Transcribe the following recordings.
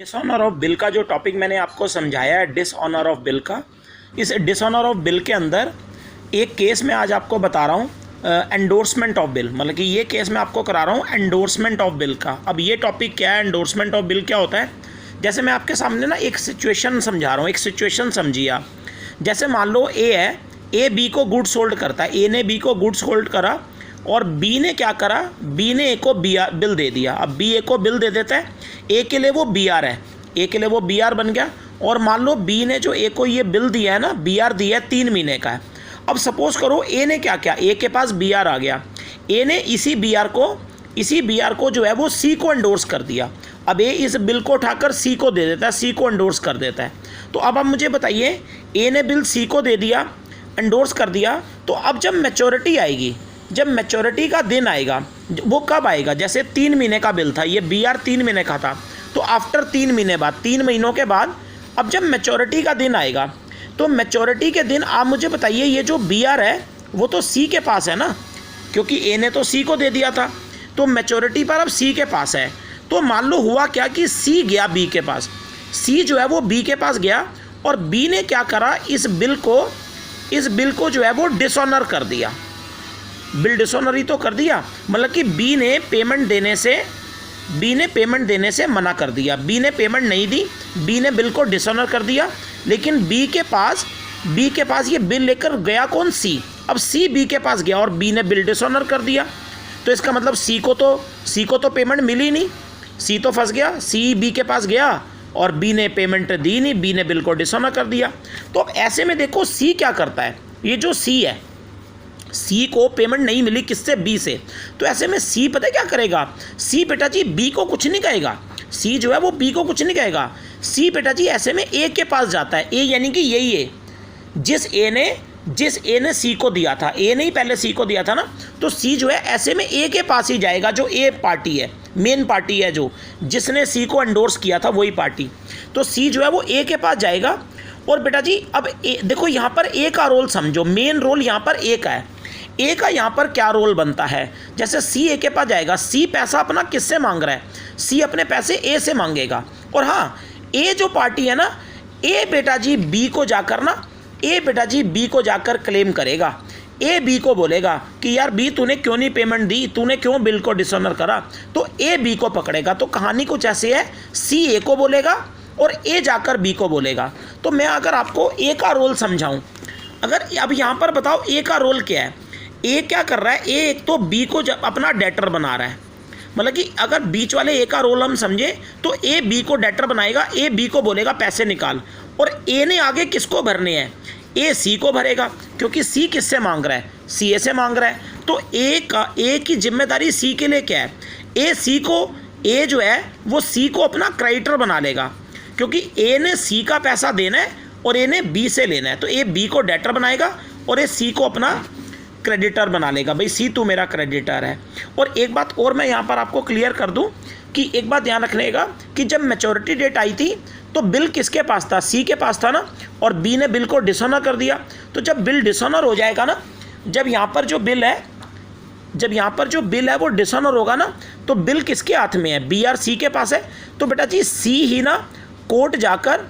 Dishonour of bill का जो topic मैंने आपको समझाया है, डिसऑनर ऑफ बिल का, इस डिसऑनर ऑफ बिल के अंदर एक केस मैं आज आपको बता रहा हूँ एंडोर्समेंट ऑफ बिल, मतलब कि ये केस मैं आपको करा रहा हूँ एंडोर्समेंट ऑफ बिल का। अब ये टॉपिक क्या है, एंडोर्समेंट ऑफ बिल क्या होता है? जैसे मैं आपके सामने ना एक सिचुएशन समझा रहा हूँ, एक सिचुएशन समझिए आप। जैसे मान लो ए है, ए बी को गुड्स होल्ड करता है, ए ने बी को गुड्स होल्ड करा और बी ने क्या करा, बी ने ए को बिल दे दिया। अब बी ए को बिल दे देता है, ए के लिए वो बी आर है, ए के लिए वो बी आर बन गया। और मान लो बी ने जो ए को ये बिल दिया है ना, बी आर दिया है 3 महीने का है। अब सपोज करो ए ने क्या किया, ए के पास बी आर आ गया, ए ने इसी बी आर को जो है वो सी को एंडोर्स कर दिया। अब ए इस बिल को उठाकर सी को दे देता है, सी को एंडोर्स कर देता है। तो अब आप मुझे बताइए, ए ने बिल सी को दे दिया, एंडोर्स कर दिया, तो अब जब मैच्योरिटी आएगी, जब मैच्योरिटी का दिन आएगा, वो कब आएगा? जैसे 3 महीने का बिल था, ये बी आर 3 महीने का था, तो आफ्टर 3 महीने बाद, 3 महीनों के बाद अब जब मैच्योरिटी का दिन आएगा, तो मैच्योरिटी के दिन आप मुझे बताइए, ये जो बी आर है वो तो सी के पास है ना, क्योंकि ए ने तो सी को दे दिया था, तो मैच्योरिटी पर अब सी के पास है। तो मान लो हुआ क्या कि सी गया बी के पास, सी जो है वो बी के पास गया और बी ने क्या करा, इस बिल को जो है वो डिसऑनर कर दिया। बिल डिसऑनर ही तो कर दिया, मतलब कि बी ने पेमेंट देने से मना कर दिया, बी ने पेमेंट नहीं दी, बी ने बिल को डिसऑनर कर दिया। लेकिन बी के पास ये बिल लेकर गया कौन? सी। अब सी बी के पास गया और बी ने बिल डिसऑनर कर दिया, तो इसका मतलब सी को तो पेमेंट मिली नहीं, सी तो फंस गया। सी बी के पास गया और बी ने पेमेंट दी नहीं, बी ने बिल को डिसऑनर कर दिया। तो अब ऐसे में देखो सी क्या करता है, ये जो सी है, सी को पेमेंट नहीं मिली, किससे? बी से। तो ऐसे में सी पता है क्या करेगा? सी बेटा जी बी को कुछ नहीं कहेगा, सी जो है वो बी को कुछ नहीं कहेगा। सी बेटा जी ऐसे में ए के पास जाता है, ए यानी कि यही है जिस ए ने सी को दिया था, ए ने ही पहले सी को दिया था ना, तो सी जो है ऐसे में ए के पास ही जाएगा, जो ए पार्टी है, मेन पार्टी है, जो जिसने सी को एंडोर्स किया था वही पार्टी। तो सी जो है वो ए के पास जाएगा। और बेटा जी अब देखो यहाँ पर ए का रोल समझो, मेन रोल यहाँ पर ए का है। ए का यहाँ पर क्या रोल बनता है? जैसे सी ए के पास जाएगा, सी पैसा अपना किससे मांग रहा है? सी अपने पैसे ए से मांगेगा। और हाँ, ए जो पार्टी है ना, ए बेटा जी बी को जाकर क्लेम करेगा। ए बी को बोलेगा कि यार बी तूने क्यों नहीं पेमेंट दी, तूने क्यों बिल को डिसऑनर करा? तो ए बी को पकड़ेगा। तो कहानी कुछ ऐसी है, सी ए को बोलेगा और ए जाकर बी को बोलेगा। तो मैं अगर आपको ए का रोल समझाऊं, अगर अब यहाँ पर बताओ ए का रोल क्या है? ए क्या कर रहा है? ए एक तो बी को अपना डेटर बना रहा है, मतलब कि अगर बीच वाले ए का रोल हम समझे तो ए बी को डेटर बनाएगा, ए बी को बोलेगा पैसे निकाल। और ए ने आगे किसको भरने हैं? ए सी को भरेगा, क्योंकि सी किससे मांग रहा है? सी ए से मांग रहा है। तो ए की जिम्मेदारी सी के लिए क्या है? ए जो है वो सी को अपना क्रेडिटर बना लेगा, क्योंकि ए ने सी का पैसा देना है और ए ने बी से लेना है। तो ए बी को डेटर बनाएगा और ए सी को अपना क्रेडिटर बना लेगा, भाई सी तू मेरा क्रेडिटर है। और एक बात और मैं यहाँ पर आपको क्लियर कर दूँ कि एक बात ध्यान रखनेगा कि जब मैच्योरिटी डेट आई थी तो बिल किसके पास था? सी के पास था ना, और बी ने बिल को डिसऑनर कर दिया। तो जब बिल डिसऑनर हो जाएगा ना, जब यहाँ पर जो बिल है वो डिसऑनर होगा ना, तो बिल किसके हाथ में है? बी आर सी के पास है। तो बेटा जी सी ही ना कोर्ट जाकर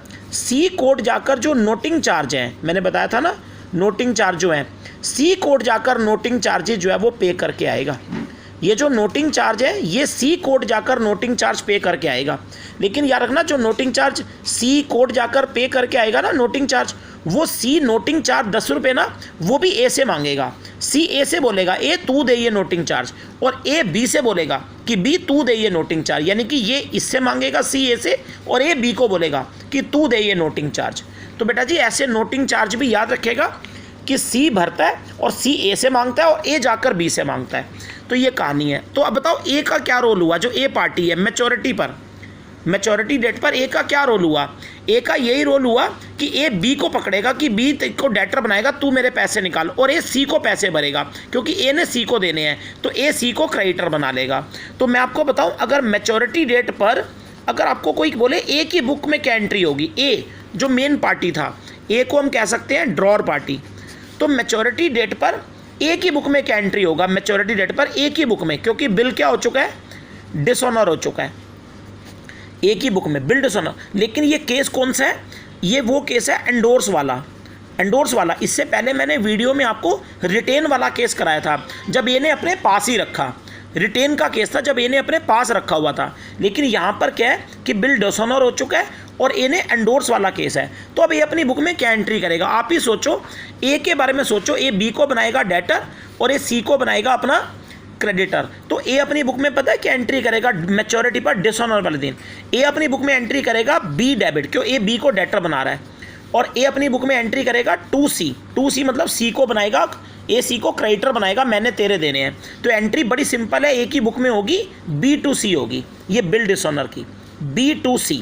जो नोटिंग चार्ज है, मैंने बताया था ना, नोटिंग चार्ज जो है, सी कोर्ट जाकर नोटिंग चार्जेज जो है वो पे करके आएगा। ये जो नोटिंग चार्ज है ये सी कोर्ट जाकर नोटिंग चार्ज पे करके आएगा। लेकिन याद रखना, जो नोटिंग चार्ज सी कोर्ट जाकर पे करके आएगा ना, नोटिंग चार्ज, वो सी नोटिंग चार्ज 10 रुपये ना, वो भी ए से मांगेगा। सी ए से बोलेगा ए तू दे ये नोटिंग चार्ज, और ए बी से बोलेगा कि बी तू दे ये नोटिंग चार्ज, यानी कि ये इससे मांगेगा सी ए से, और ए बी को बोलेगा कि तू दे ये नोटिंग चार्ज। तो बेटा जी ऐसे नोटिंग चार्ज भी याद रखेगा कि सी भरता है और सी ए से मांगता है और ए जाकर बी से मांगता है। तो ये कहानी है। तो अब बताओ ए का क्या रोल हुआ? जो ए पार्टी है, मैच्योरिटी डेट पर ए का क्या रोल हुआ? ए का यही रोल हुआ कि ए बी को पकड़ेगा, कि बी को डेटर बनाएगा, तू मेरे पैसे निकाल, और ए सी को पैसे भरेगा, क्योंकि ए ने सी को देने हैं, तो ए सी को क्रेडिटर बना लेगा। तो मैं आपको बताऊं, अगर मैच्योरिटी डेट पर अगर आपको कोई बोले ए की बुक में क्या एंट्री होगी, ए जो मेन पार्टी था, ए को हम कह सकते हैं ड्रॉर पार्टी, तो मैच्योरिटी डेट पर ए की बुक में क्या एंट्री होगा? मैच्योरिटी डेट पर ए की बुक में, क्योंकि बिल क्या हो चुका है? डिसऑनर हो चुका है। ए की बुक में बिल डिसऑनर। लेकिन ये केस कौन सा है, ये वो केस है एंडोर्स वाला, एंडोर्स वाला। इससे पहले मैंने वीडियो में आपको रिटेन वाला केस कराया था, जब ये ने अपने पास ही रखा, रिटेन का केस था जब ए ने अपने पास रखा हुआ था। लेकिन यहाँ पर क्या है कि बिल डिसऑनर हो चुका है और ए ने एंडोर्स वाला केस है। तो अब ये अपनी बुक में क्या एंट्री करेगा, आप ही सोचो, ए के बारे में सोचो, ए बी को बनाएगा डेटर और ए सी को बनाएगा अपना क्रेडिटर। तो ए अपनी बुक में पता है क्या एंट्री करेगा, मैच्योरिटी पर डिसऑनर वाले दिन ए अपनी बुक में एंट्री करेगा बी डेबिट, क्यों, ए बी को डेटर बना रहा है। और ए अपनी बुक में एंट्री करेगा 2C, 2C मतलब सी को बनाएगा, ए सी को क्रेडिटर बनाएगा, मैंने तेरे देने हैं। तो एंट्री बड़ी सिंपल है, ए की बुक में होगी B2C होगी, ये बिल डिसऑनर की B2C,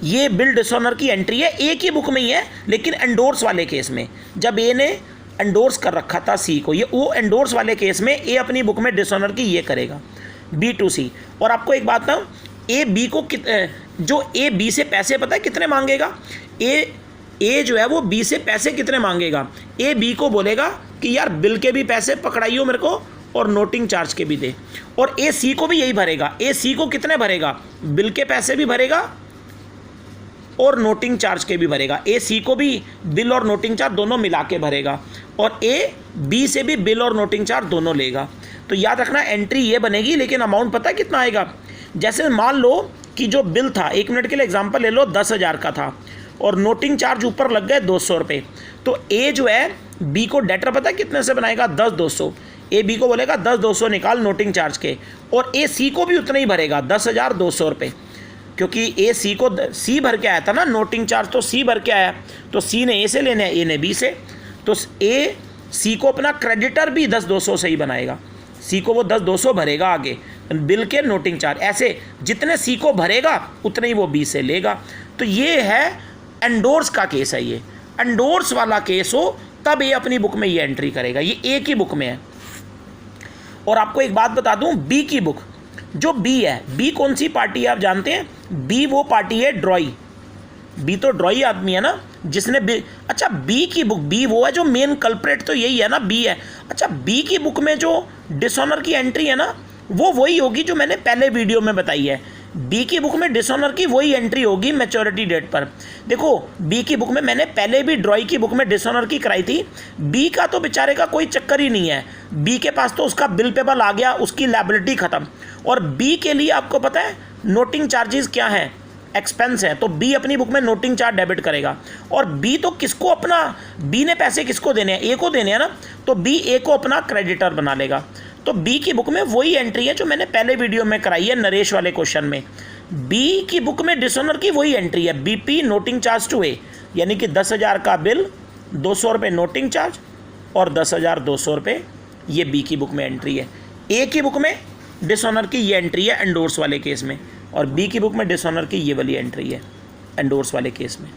ये बिल डिसऑनर की एंट्री है, ए की बुक में ही है। लेकिन एंडोर्स वाले केस में जब ए ने एंडोर्स कर रखा था सी को, ये वो एंडोर्स वाले केस में ए अपनी बुक में डिसऑनर की ये करेगा B2C। और आपको एक बात ना, ए बी को जो ए बी से पैसे पता है कितने मांगेगा, ए जो है वो बी से पैसे कितने मांगेगा, ए बी को बोलेगा कि यार बिल के भी पैसे पकड़ाइयो मेरे को और नोटिंग चार्ज के भी दे। और ए सी को भी यही भरेगा, ए सी को कितने भरेगा, बिल के पैसे भी भरेगा और नोटिंग चार्ज के भी भरेगा। ए सी को भी बिल और नोटिंग चार्ज दोनों मिला के भरेगा और ए बी से भी बिल और नोटिंग चार्ज दोनों लेगा। तो याद रखना एंट्री ये बनेगी, लेकिन अमाउंट पता है कितना आएगा। जैसे मान लो कि जो बिल था, 1 मिनट के लिए एग्जाम्पल ले लो, 10,000 का था और नोटिंग चार्ज ऊपर लग गए 200 रुपये। तो ए जो है बी को डेटर पता है कितने से बनाएगा, 10,200। ए बी को बोलेगा 10,200 निकाल नोटिंग चार्ज के, और ए सी को भी उतना ही भरेगा 10,200 रुपये, क्योंकि ए सी को सी भर के आया था ना, नोटिंग चार्ज तो सी भर के आया, तो सी ने ए से लेना है, ए ने बी से। तो ए सी को अपना क्रेडिटर भी 10,200 से ही बनाएगा, सी को वो 10,200 भरेगा आगे बिल के नोटिंग चार्ज, ऐसे जितने सी को भरेगा उतने ही वो बी से लेगा। तो ये है एंडोर्स का केस है, ये एंडोर्स वाला केस हो तब ये अपनी बुक में ये एंट्री करेगा, ये ए की बुक में है। और आपको एक बात बता दूं, बी की बुक, जो बी है, बी कौन सी पार्टी है आप जानते हैं, बी वो पार्टी है ड्रॉई, बी तो ड्रॉई आदमी है ना जिसने बी, अच्छा बी की बुक, बी वो है जो मेन कल्प्रेट तो यही है ना, बी है। अच्छा बी की बुक में जो डिसऑनर की एंट्री है ना, वो वही होगी जो मैंने पहले वीडियो में बताई है। बी की बुक में डिसऑनर की वही एंट्री होगी मैच्योरिटी डेट पर। देखो बी की बुक में मैंने पहले भी ड्रॉई की बुक में डिसऑनर की कराई थी। बी का तो बेचारे का कोई चक्कर ही नहीं है, बी के पास तो उसका बिल पेबल आ गया, उसकी लायबिलिटी खत्म। और बी के लिए आपको पता है नोटिंग चार्जेस क्या है, एक्सपेंस है, तो बी अपनी बुक में नोटिंग चार्ज डेबिट करेगा। और बी तो किसको अपना, बी ने पैसे किसको देने हैं, ए को देने हैं ना, तो बी ए को अपना क्रेडिटर बना लेगा। तो बी की बुक में वही एंट्री है जो मैंने पहले वीडियो में कराई है नरेश वाले क्वेश्चन में। बी की बुक में डिसऑनर की वही एंट्री है, बीपी नोटिंग चार्ज टू ए, यानी कि 10,000 का बिल, 200 रुपये नोटिंग चार्ज और 10,200 रुपये ये बी की बुक में एंट्री है। ए की बुक में डिसऑनर की ये एंट्री है एंडोर्स वाले केस में, और बी की बुक में डिसऑनर की ये वाली एंट्री है एंडोर्स वाले केस में।